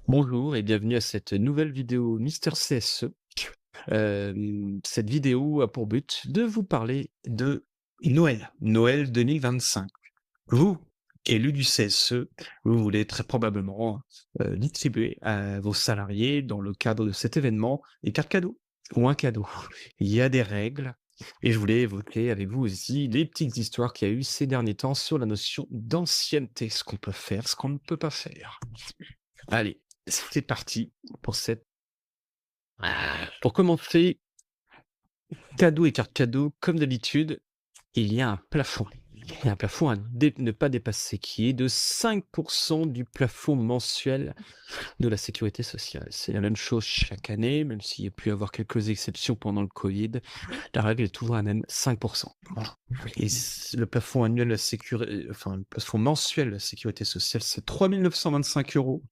Bonjour et bienvenue à cette nouvelle vidéo Mister CSE. Cette vidéo a pour but de vous parler de Noël, Noël 2025. Vous, élu du CSE, vous voulez très probablement distribuer à vos salariés, dans le cadre de cet événement, des cartes cadeaux ou un cadeau. Il y a des règles et je voulais évoquer avec vous aussi les petites histoires qu'il y a eu ces derniers temps sur la notion d'ancienneté, ce qu'on peut faire, ce qu'on ne peut pas faire. Allez, c'est parti pour cette pour commencer, cadeaux et cartes cadeaux, comme d'habitude, il y a un plafond. Il y a un plafond à ne pas dépasser qui est de 5 du plafond mensuel de la sécurité sociale. C'est la même chose chaque année, même s'il y a pu y avoir quelques exceptions pendant le Covid. La règle est toujours la même, 5. Voilà. Et le plafond annuel de la le plafond mensuel de la sécurité sociale, c'est 3 925 €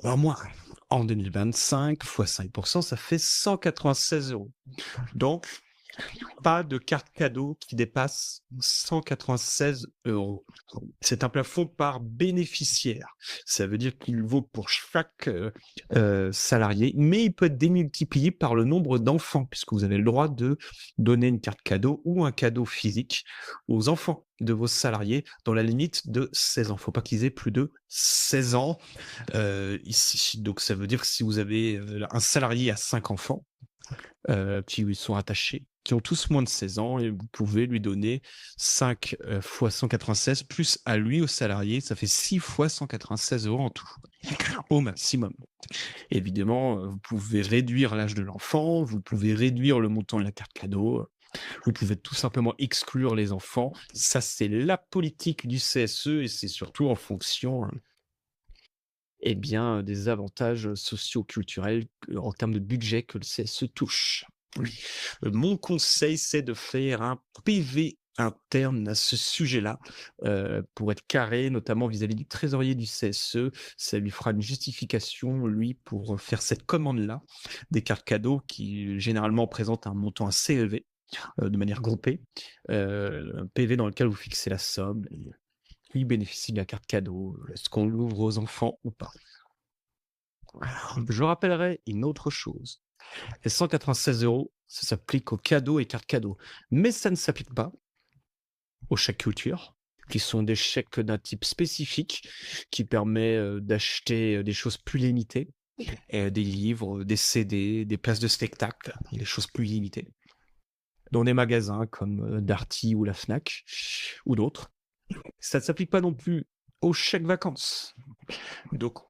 par mois. En 2025, fois 5%, ça fait 196 €. Donc, pas de carte cadeau qui dépasse 196 €. C'est un plafond par bénéficiaire. Ça veut dire qu'il vaut pour chaque salarié, mais il peut être démultiplié par le nombre d'enfants, puisque vous avez le droit de donner une carte cadeau ou un cadeau physique aux enfants de vos salariés dans la limite de 16 ans. Il ne faut pas qu'ils aient plus de 16 ans ici. Donc ça veut dire que si vous avez un salarié à 5 enfants, qui lui sont attachés, qui ont tous moins de 16 ans, et vous pouvez lui donner 5 fois 196 plus à lui, au salarié, ça fait 6 fois 196 € en tout, au maximum. Évidemment, vous pouvez réduire l'âge de l'enfant, vous pouvez réduire le montant de la carte cadeau, vous pouvez tout simplement exclure les enfants. Ça, c'est la politique du CSE et c'est surtout en fonction eh bien, des avantages socio-culturels en termes de budget que le CSE touche. Oui. Mon conseil, c'est de faire un PV interne à ce sujet-là, pour être carré, notamment vis-à-vis du trésorier du CSE. Ça lui fera une justification, lui, pour faire cette commande-là, des cartes cadeaux qui, généralement, présentent un montant assez élevé, de manière groupée. Un PV dans lequel vous fixez la somme et qui bénéficie de la carte cadeau, est-ce qu'on l'ouvre aux enfants ou pas? Je rappellerai une autre chose. Les 196 €, ça s'applique aux cadeaux et cartes cadeaux. Mais ça ne s'applique pas aux chèques culture, qui sont des chèques d'un type spécifique, qui permet d'acheter des choses plus limitées, des livres, des CD, des places de spectacle, des choses plus limitées, dans des magasins comme Darty ou la Fnac, ou d'autres. Ça ne s'applique pas non plus aux chèques vacances. Donc,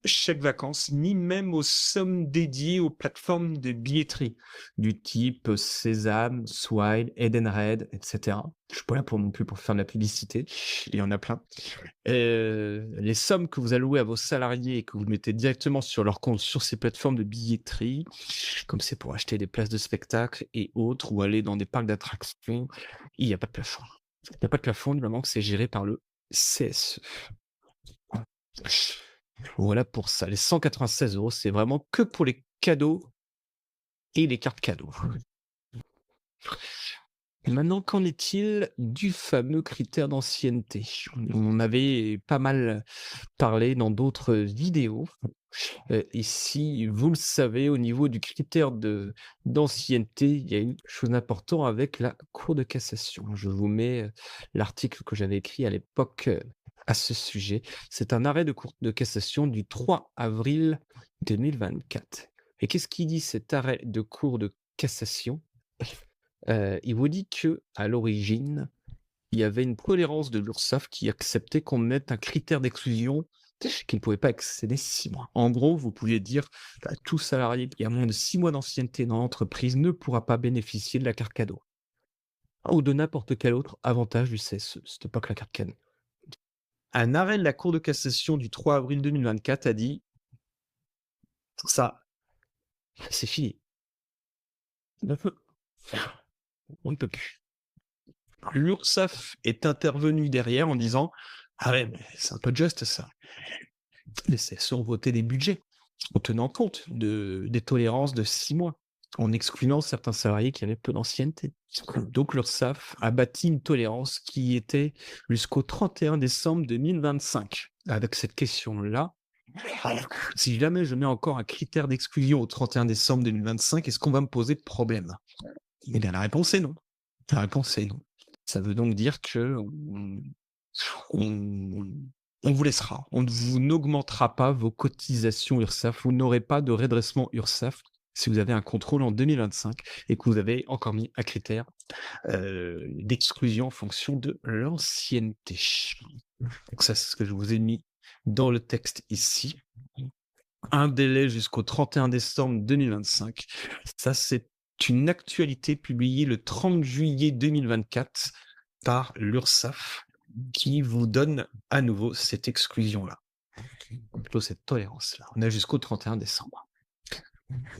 chèque vacances, ni même aux sommes dédiées aux plateformes de billetterie, du type Sésame, Swile, Edenred, etc. Je suis pas là pour non plus pour faire de la publicité, il y en a plein. Les sommes que vous allouez à vos salariés et que vous mettez directement sur leur compte sur ces plateformes de billetterie, comme c'est pour acheter des places de spectacle et autres, ou aller dans des parcs d'attractions, il n'y a pas de plafond. Il n'y a pas de plafond du moment que c'est géré par le CSE. Voilà pour ça. Les 196 €, c'est vraiment que pour les cadeaux et les cartes cadeaux. Et maintenant, qu'en est-il du fameux critère d'ancienneté? On en avait pas mal parlé dans d'autres vidéos. Ici, vous le savez, au niveau du critère d'ancienneté, il y a une chose importante avec la Cour de cassation. Je vous mets l'article que j'avais écrit à l'époque à ce sujet. C'est un arrêt de Cour de cassation du 3 avril 2024. Et qu'est-ce qui dit cet arrêt de Cour de cassation? Il vous dit que à l'origine, il y avait une tolérance de l'URSSAF qui acceptait qu'on mette un critère d'exclusion qui ne pouvait pas excéder 6 mois. En gros, vous pouviez dire à tout salarié qui a moins de 6 mois d'ancienneté dans l'entreprise ne pourra pas bénéficier de la carte cadeau ou de n'importe quel autre avantage du CSE. C'était pas que la carte cadeau. Un arrêt de la Cour de cassation du 3 avril 2024 a dit ça, c'est fini. On ne peut plus. L'URSSAF est intervenu derrière en disant ah ouais, mais c'est un peu juste ça. Les CSE ont voté des budgets en tenant compte des tolérances de 6 mois, en excluant certains salariés qui avaient peu d'ancienneté. Donc l'URSSAF a bâti une tolérance qui était jusqu'au 31 décembre 2025. Avec cette question-là, Si jamais je mets encore un critère d'exclusion au 31 décembre 2025, est-ce qu'on va me poser de problème? Eh bien, la réponse est non. La réponse est non. Ça veut donc dire que on on vous laissera. On ne vous n'augmentera pas vos cotisations URSSAF. Vous n'aurez pas de redressement URSSAF si vous avez un contrôle en 2025 et que vous avez encore mis un critère d'exclusion en fonction de l'ancienneté. Donc ça, c'est ce que je vous ai mis dans le texte ici. Un délai jusqu'au 31 décembre 2025. Ça, c'est une actualité publiée le 30 juillet 2024 par l'URSSAF qui vous donne à nouveau cette exclusion-là, plutôt cette tolérance-là. On a jusqu'au 31 décembre.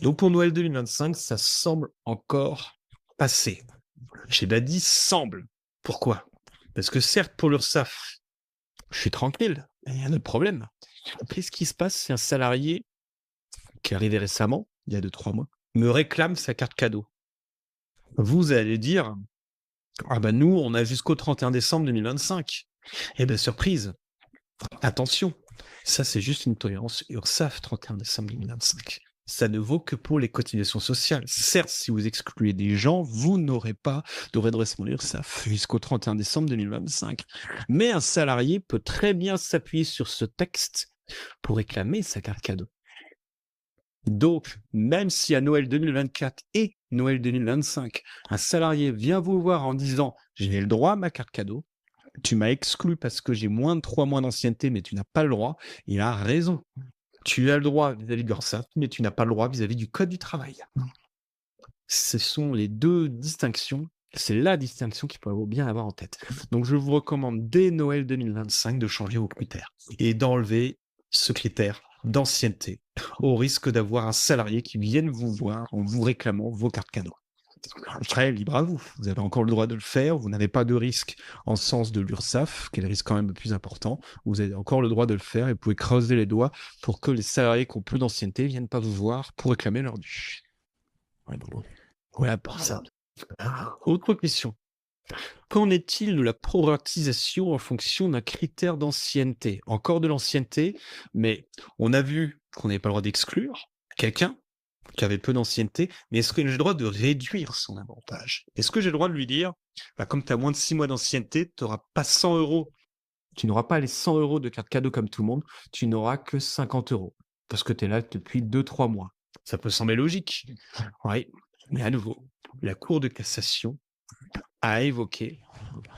Donc pour Noël 2025, ça semble encore passer. J'ai bien dit semble. Pourquoi? Parce que certes, pour l'URSSAF, je suis tranquille, il y a de problème. Après, ce qui se passe, c'est un salarié qui est arrivé récemment, il y a 2-3 mois, me réclame sa carte cadeau. Vous allez dire, ah ben nous, on a jusqu'au 31 décembre 2025. Eh ben surprise, attention, ça c'est juste une tolérance URSSAF 31 décembre 2025. Ça ne vaut que pour les cotisations sociales. Certes, si vous excluez des gens, vous n'aurez pas de redressement URSSAF jusqu'au 31 décembre 2025. Mais un salarié peut très bien s'appuyer sur ce texte pour réclamer sa carte cadeau. Donc, même si à Noël 2024 et Noël 2025, un salarié vient vous voir en disant « j'ai le droit à ma carte cadeau, tu m'as exclu parce que j'ai moins de 3 mois d'ancienneté, mais tu n'as pas le droit », il a raison. Tu as le droit vis-à-vis de l'URSSAF, mais tu n'as pas le droit vis-à-vis du Code du travail. Ce sont les deux distinctions, c'est la distinction qu'il faut bien avoir en tête. Donc, je vous recommande dès Noël 2025 de changer vos critères et d'enlever ce critère d'ancienneté, au risque d'avoir un salarié qui vienne vous voir en vous réclamant vos cartes cadeaux. Après, libre à vous. Vous avez encore le droit de le faire. Vous n'avez pas de risque en sens de l'URSSAF, qui est le risque quand même le plus important. Vous avez encore le droit de le faire et vous pouvez creuser les doigts pour que les salariés qui ont peu d'ancienneté ne viennent pas vous voir pour réclamer leur dû. Voilà pour ça. Autre question. Qu'en est-il de la proratisation en fonction d'un critère d'ancienneté? Encore de l'ancienneté, mais on a vu qu'on n'avait pas le droit d'exclure quelqu'un qui avait peu d'ancienneté, mais est-ce que j'ai le droit de réduire son avantage? Est-ce que j'ai le droit de lui dire, bah, comme tu as moins de 6 mois d'ancienneté, tu n'auras pas 100 euros, tu n'auras pas les 100 euros de carte cadeau comme tout le monde, tu n'auras que 50 euros, parce que tu es là depuis 2-3 mois. Ça peut sembler logique. Oui, mais à nouveau, la Cour de cassation a évoqué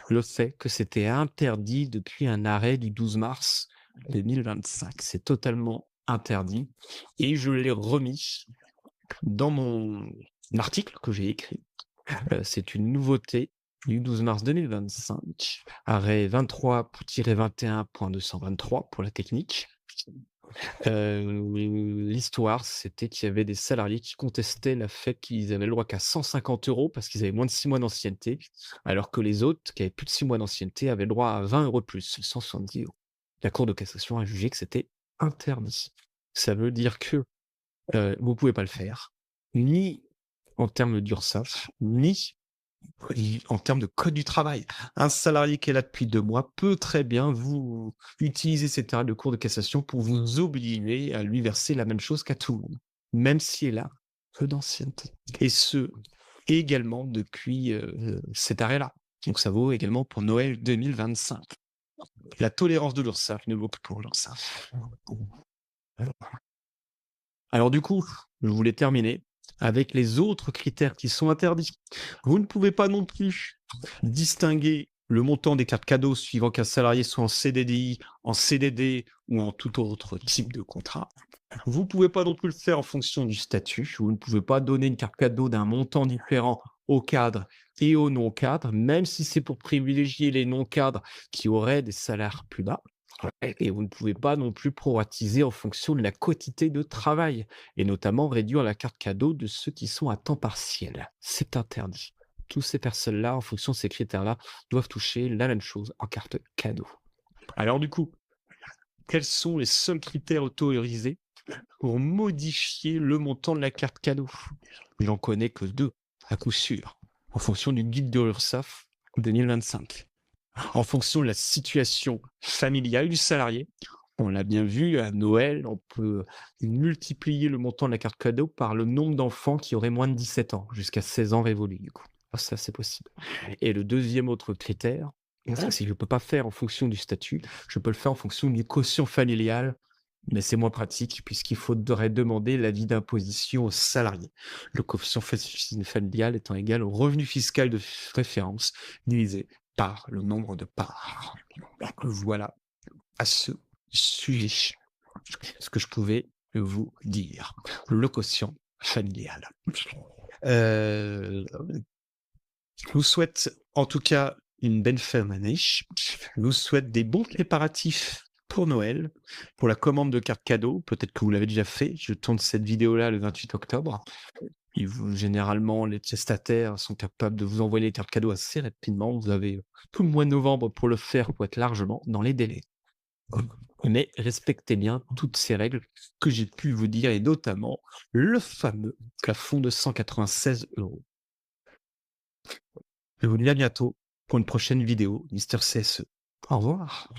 le fait que c'était interdit depuis un arrêt du 12 mars 2025. C'est totalement interdit. Et je l'ai remis dans mon article que j'ai écrit. C'est une nouveauté du 12 mars 2025, arrêt 23-21.223 pour la technique. L'histoire, c'était qu'il y avait des salariés qui contestaient le fait qu'ils avaient le droit qu'à 150 euros parce qu'ils avaient moins de 6 mois d'ancienneté, alors que les autres, qui avaient plus de 6 mois d'ancienneté, avaient le droit à 20 euros de plus, 170 euros. La Cour de cassation a jugé que c'était interdit. Ça veut dire que vous pouvez pas le faire, ni en termes d'URSSAF, ni en termes de code du travail. Un salarié qui est là depuis 2 mois peut très bien vous utiliser cette arrêt de Cour de cassation pour vous obliger à lui verser la même chose qu'à tout le monde, même s'il est là peu d'ancienneté. Et ce, également depuis cet arrêt-là. Donc ça vaut également pour Noël 2025. La tolérance de l'URSSAF ne vaut que pour l'URSSAF. Alors du coup, je voulais terminer avec les autres critères qui sont interdits. Vous ne pouvez pas non plus distinguer le montant des cartes cadeaux suivant qu'un salarié soit en CDDI, en CDD ou en tout autre type de contrat. Vous ne pouvez pas non plus le faire en fonction du statut. Vous ne pouvez pas donner une carte cadeau d'un montant différent aux cadres et aux non-cadres, même si c'est pour privilégier les non-cadres qui auraient des salaires plus bas. Et vous ne pouvez pas non plus proratiser en fonction de la quantité de travail, et notamment réduire la carte cadeau de ceux qui sont à temps partiel. C'est interdit. Toutes ces personnes-là, en fonction de ces critères-là, doivent toucher la même chose en carte cadeau. Alors du coup, quels sont les seuls critères autorisés pour modifier le montant de la carte cadeau? J'en connais que 2, à coup sûr, en fonction du guide de l'URSSAF 2025. En fonction de la situation familiale du salarié, On l'a bien vu, à Noël, on peut multiplier le montant de la carte cadeau par le nombre d'enfants qui auraient moins de 17 ans, jusqu'à 16 ans révolus, du coup. Ça, c'est possible. Et le deuxième autre critère, c'est que je ne peux pas faire en fonction du statut, je peux le faire en fonction du quotient familial, mais c'est moins pratique puisqu'il faudrait demander l'avis d'imposition aux salariés. Le quotient familial étant égal au revenu fiscal de référence divisé par le nombre de parts. Donc voilà à ce sujet ce que je pouvais vous dire. Le quotient familial. Je vous souhaite en tout cas une belle fin d'année. Je vous souhaite des bons préparatifs pour Noël, pour la commande de cartes cadeaux. Peut-être que vous l'avez déjà fait. Je tourne cette vidéo-là le 28 octobre. Généralement, les testataires sont capables de vous envoyer les cartes cadeaux assez rapidement. Vous avez tout le mois de novembre pour le faire, pour être largement dans les délais. Mais respectez bien toutes ces règles que j'ai pu vous dire, et notamment le fameux plafond de 196 €. Je vous dis à bientôt pour une prochaine vidéo Mister CSE. Au revoir.